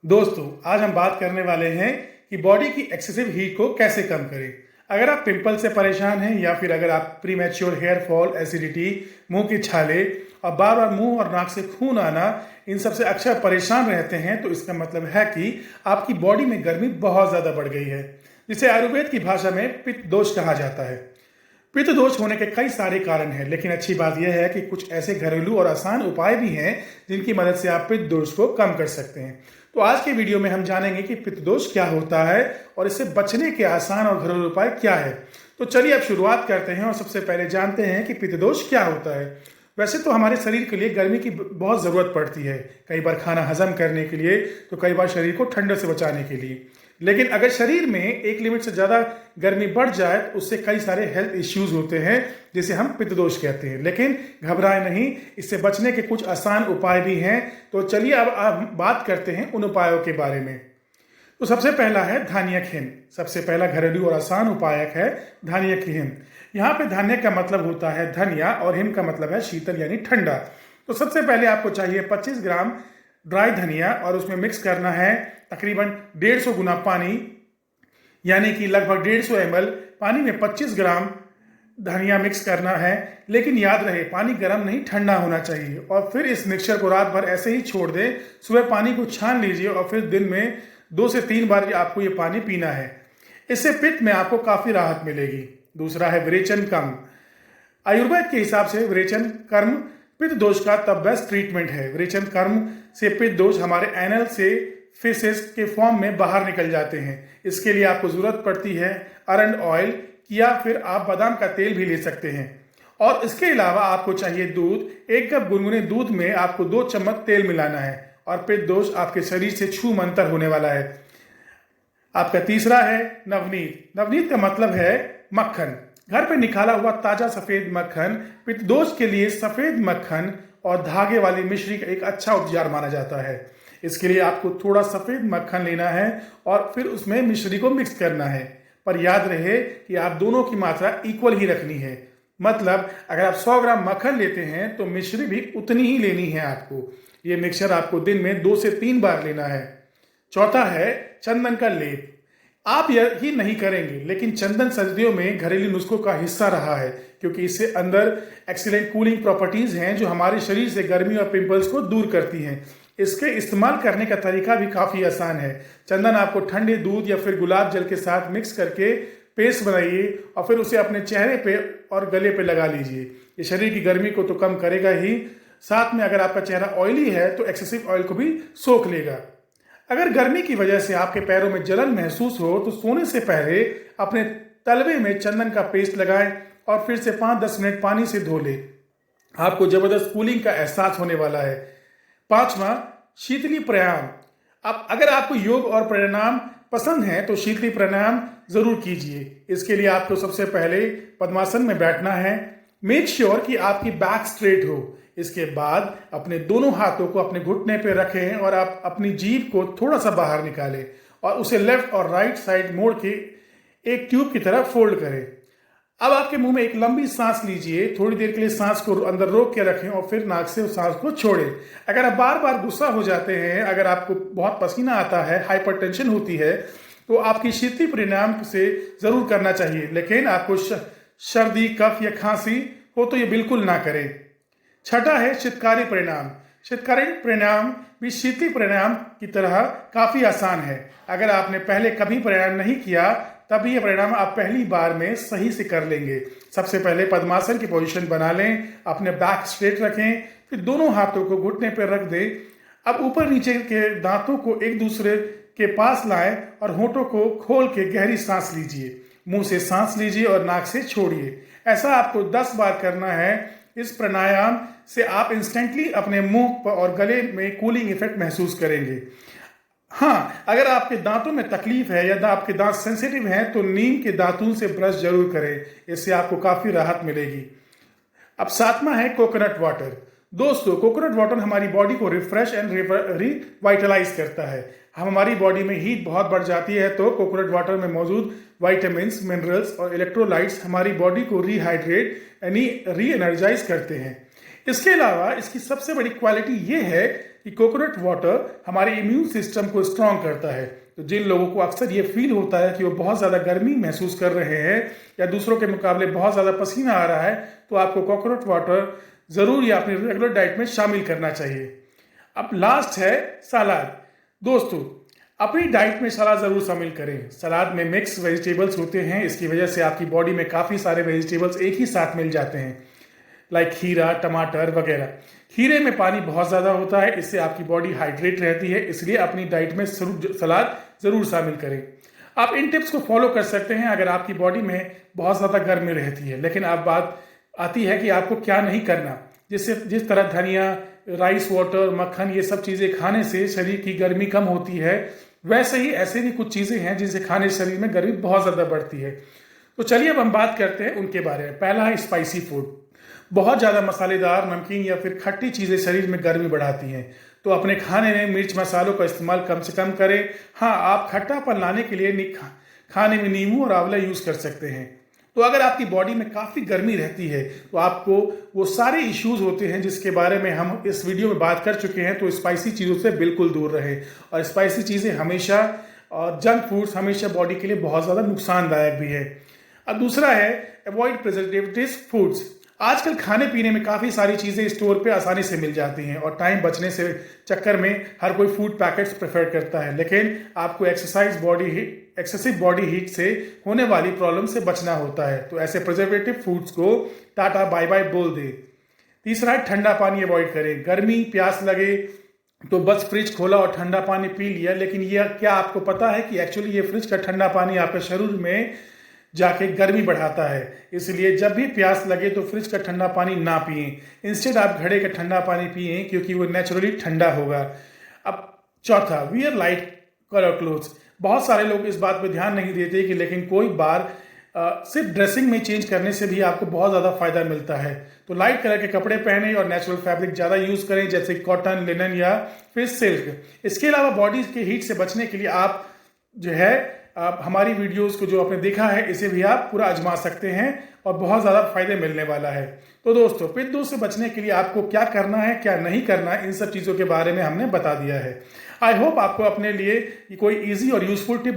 दोस्तों, आज हम बात करने वाले हैं कि बॉडी की एक्सेसिव हीट को कैसे कम करें। अगर आप पिंपल से परेशान हैं या फिर अगर आप प्रीमैच्योर हेयर फॉल, एसिडिटी, मुंह की छाले और बार बार मुंह और नाक से खून आना, इन सबसे अक्सर परेशान रहते हैं, तो इसका मतलब है कि आपकी बॉडी में गर्मी बहुत ज़्यादा बढ़ गई है, जिसे आयुर्वेद की भाषा में पित्त दोष कहा जाता है। पित्त दोष होने के कई सारे कारण हैं, लेकिन अच्छी बात यह है कि कुछ ऐसे घरेलू और आसान उपाय भी हैं जिनकी मदद से आप पित्त दोष को कम कर सकते हैं। तो आज के वीडियो में हम जानेंगे कि पित्त दोष क्या होता है और इससे बचने के आसान और घरेलू उपाय क्या है। तो चलिए अब शुरुआत करते हैं और सबसे पहले जानते हैं कि पित्त दोष क्या होता है। वैसे तो हमारे शरीर के लिए गर्मी की बहुत ज़रूरत पड़ती है, कई बार खाना हजम करने के लिए, तो कई बार शरीर को ठंड से बचाने के लिए। लेकिन अगर शरीर में एक लिमिट से ज़्यादा गर्मी बढ़ जाए तो उससे कई सारे हेल्थ इश्यूज होते हैं, जिसे हम पित्त दोष कहते हैं। लेकिन घबराएं नहीं, इससे बचने के कुछ आसान उपाय भी हैं। तो चलिए अब हम बात करते हैं उन उपायों के बारे में। तो सबसे पहला है धान्यक हिम। सबसे पहला घरेलू और आसान उपाय है धान्यक हिम। यहाँ पे धान्य का मतलब होता है धनिया और हिम का मतलब है शीतल यानी ठंडा। तो सबसे पहले आपको चाहिए 25 ग्राम ड्राई धनिया और उसमें मिक्स करना है तकरीबन 150 गुना पानी, यानी कि लगभग 150 ml पानी में 25 ग्राम धनिया मिक्स करना है। लेकिन याद रहे, पानी गर्म नहीं, ठंडा होना चाहिए। और फिर इस मिक्सचर को रात भर ऐसे ही छोड़ दें। सुबह पानी को छान लीजिए और फिर दिन में 2 से 3 बार आपको ये पानी पीना है। इससे पित्त में आपको काफ़ी राहत मिलेगी। दूसरा है विरेचन कम। आयुर्वेद के हिसाब से विरेचन कर्म पित्त दोष का द बेस्ट ट्रीटमेंट है। विरेचन कर्म से पित्त दोष हमारे एनल से फेसेस के फॉर्म में बाहर निकल जाते हैं। इसके लिए आपको जरूरत पड़ती है अरंड ऑयल, या फिर आप बादाम का तेल भी ले सकते हैं। और इसके अलावा आपको चाहिए दूध। 1 कप गुनगुने दूध में आपको 2 चम्मच तेल मिलाना है और पित्त दोष आपके शरीर से छू मंतर होने वाला है। आपका तीसरा है नवनीत। नवनीत का मतलब है मक्खन। घर पे निकाला हुआ ताजा सफेद मक्खन पित्त दोष के लिए सफेद मक्खन और धागे वाली मिश्री का एक अच्छा उपचार माना जाता है। इसके लिए आपको थोड़ा सफेद मक्खन लेना है और फिर उसमें मिश्री को मिक्स करना है। पर याद रहे कि आप दोनों की मात्रा इक्वल ही रखनी है। मतलब अगर आप 100 ग्राम मक्खन लेते हैं तो मिश्री भी उतनी ही लेनी है आपको। ये मिक्सचर आपको दिन में 2 से 3 बार लेना है। चौथा है चंदन का लेप। आप यही नहीं करेंगे, लेकिन चंदन सर्दियों में घरेलू नुस्खों का हिस्सा रहा है, क्योंकि इससे अंदर एक्सीलेंट कूलिंग प्रॉपर्टीज हैं जो हमारे शरीर से गर्मी और पिंपल्स को दूर करती हैं। इसके इस्तेमाल करने का तरीका भी काफ़ी आसान है। चंदन आपको ठंडे दूध या फिर गुलाब जल के साथ मिक्स करके पेस्ट बनाइए और फिर उसे अपने चेहरे पे और गले पे लगा लीजिए। ये शरीर की गर्मी को तो कम करेगा ही, साथ में अगर आपका चेहरा ऑयली है तो एक्सेसिव ऑयल को भी सोख लेगा। अगर गर्मी की वजह से आपके पैरों में जलन महसूस हो तो सोने से पहले अपने तलवे में चंदन का पेस्ट लगाएं और फिर से 5-10 मिनट पानी से धो लें। आपको जबरदस्त कूलिंग का एहसास होने वाला है। पांचवा, शीतली प्राणायाम। अब अगर आपको योग और प्राणायाम पसंद है तो शीतली प्राणायाम जरूर कीजिए। इसके लिए आपको सबसे पहले पद्मासन में बैठना है। मेक श्योर कि आपकी बैक स्ट्रेट हो। इसके बाद अपने दोनों हाथों को अपने घुटने पे रखें और आप अपनी जीभ को थोड़ा सा बाहर निकालें और उसे लेफ्ट और राइट साइड मोड़ के एक ट्यूब की तरह फोल्ड करें। अब आपके मुंह में एक लंबी सांस लीजिए। थोड़ी देर के लिए सांस को अंदर रोक के रखें और फिर नाक से उस सांस को छोड़ें। अगर आप बार बार गुस्सा हो जाते हैं, अगर आपको बहुत पसीना आता है, हाइपरटेंशन होती है, तो आपकी शीतली प्राणायाम से जरूर करना चाहिए। लेकिन आपको सर्दी, कफ या खांसी हो तो ये बिल्कुल ना करें। छठा है शीतकारी प्राणायाम। शीतकारी प्राणायाम भी शीतली प्राणायाम की तरह काफी आसान है। अगर आपने पहले कभी प्राणायाम नहीं किया तब ये प्राणायाम आप पहली बार में सही से कर लेंगे। सबसे पहले पद्मासन की पोजीशन बना लें, अपने बैक स्ट्रेट रखें, फिर दोनों हाथों को घुटने पर रख दें। अब ऊपर नीचे के दांतों को एक दूसरे के पास लाएं और होठों को खोल के गहरी सांस लीजिए। मुंह से सांस लीजिए और नाक से छोड़िए। ऐसा आपको 10 बार करना है। इस प्राणायाम से आप इंस्टेंटली अपने मुंह और गले में कूलिंग इफेक्ट महसूस करेंगे। हाँ, अगर आपके दांतों में तकलीफ है या आपके दांत सेंसिटिव हैं तो नीम के दातून से ब्रश जरूर करें। इससे आपको काफ़ी राहत मिलेगी। अब सातवां है कोकोनट वाटर। दोस्तों, कोकोनट वाटर हमारी बॉडी को रिफ्रेश एंड रिवाइटलाइज करता है। हमारी बॉडी में हीट बहुत बढ़ जाती है तो कोकोनट वाटर में मौजूद वाइटामिन, मिनरल्स और इलेक्ट्रोलाइट्स हमारी बॉडी को री एनर्जाइज करते हैं। इसके अलावा इसकी सबसे बड़ी क्वालिटी ये है कि कोकोनट वाटर हमारे इम्यून सिस्टम को स्ट्रांग करता है। तो जिन लोगों को अक्सर ये फील होता है कि वो बहुत ज़्यादा गर्मी महसूस कर रहे हैं या दूसरों के मुकाबले बहुत ज़्यादा पसीना आ रहा है, तो आपको कोकोनट वाटर ज़रूर या अपनी रेगुलर डाइट में शामिल करना चाहिए। अब लास्ट है सलाद। दोस्तों, अपनी डाइट में सलाद ज़रूर शामिल करें। सलाद में मिक्स वेजिटेबल्स होते हैं, इसकी वजह से आपकी बॉडी में काफ़ी सारे वेजिटेबल्स एक ही साथ मिल जाते हैं, लाइक खीरा, टमाटर वगैरह। खीरे में पानी बहुत ज़्यादा होता है, इससे आपकी बॉडी हाइड्रेट रहती है, इसलिए अपनी डाइट में सलाद ज़रूर शामिल करें। आप इन टिप्स को फॉलो कर सकते हैं अगर आपकी बॉडी में बहुत ज़्यादा गर्मी रहती है। लेकिन अब बात आती है कि आपको क्या नहीं करना, जिस तरह धनिया, राइस वाटर, मक्खन, ये सब चीज़ें खाने से शरीर की गर्मी कम होती है, वैसे ही ऐसे भी कुछ चीज़ें हैं जिनसे खाने से शरीर में गर्मी बहुत ज़्यादा बढ़ती है। तो चलिए अब हम बात करते हैं उनके बारे में। पहला है स्पाइसी फूड। बहुत ज़्यादा मसालेदार, नमकीन या फिर खट्टी चीज़ें शरीर में गर्मी बढ़ाती हैं, तो अपने खाने में मिर्च मसालों का इस्तेमाल कम से कम करें। हाँ, आप खट्टापन लाने के लिए खाने में नींबू और आंवला यूज़ कर सकते हैं। तो अगर आपकी बॉडी में काफ़ी गर्मी रहती है तो आपको वो सारे इश्यूज होते हैं जिसके बारे में हम इस वीडियो में बात कर चुके हैं, तो स्पाइसी चीज़ों से बिल्कुल दूर रहें। और स्पाइसी चीज़ें हमेशा और जंक फूड्स हमेशा बॉडी के लिए बहुत ज़्यादा नुकसानदायक भी है। अब दूसरा है अवॉइड प्रिजर्वेटिव्स फूड्स। आजकल खाने पीने में काफ़ी सारी चीज़ें स्टोर पे आसानी से मिल जाती हैं और टाइम बचने से चक्कर में हर कोई फूड पैकेट्स प्रेफर करता है, लेकिन आपको एक्सेसिव बॉडी हीट से होने वाली प्रॉब्लम से बचना होता है। तो ऐसे प्रिजर्वेटिव फूड्स को टाटा बाय बाय बोल दे। तीसरा है ठंडा पानी अवॉइड करें। गर्मी, प्यास लगे तो बस फ्रिज खोला और ठंडा पानी पी लिया, लेकिन ये क्या आपको पता है कि एक्चुअली ये फ्रिज का ठंडा पानी आपके शरीर में जाके गर्मी बढ़ाता है। इसलिए जब भी प्यास लगे तो फ्रिज का ठंडा पानी ना पिएं, इंस्टेड आप घड़े का ठंडा पानी पिएं क्योंकि वो नेचुरली ठंडा होगा। अब चौथा, वियर लाइट कलर क्लोथ्स। बहुत सारे लोग इस बात पे ध्यान नहीं देते कि लेकिन कोई बार सिर्फ ड्रेसिंग में चेंज करने से भी आपको बहुत ज़्यादा फायदा मिलता है। तो लाइट कलर के कपड़े पहने और नेचुरल फैब्रिक ज़्यादा यूज़ करें, जैसे कॉटन, लिनन या फिर सिल्क। इसके अलावा बॉडी के हीट से बचने के लिए आप जो है आप हमारी वीडियोस को जो आपने देखा है इसे भी आप पूरा आजमा सकते हैं और बहुत ज़्यादा फायदे मिलने वाला है। तो दोस्तों, पित्त से बचने के लिए आपको क्या करना है, क्या नहीं करना है, इन सब चीज़ों के बारे में हमने बता दिया है। आई होप आपको अपने लिए कोई इजी और यूजफुल टिप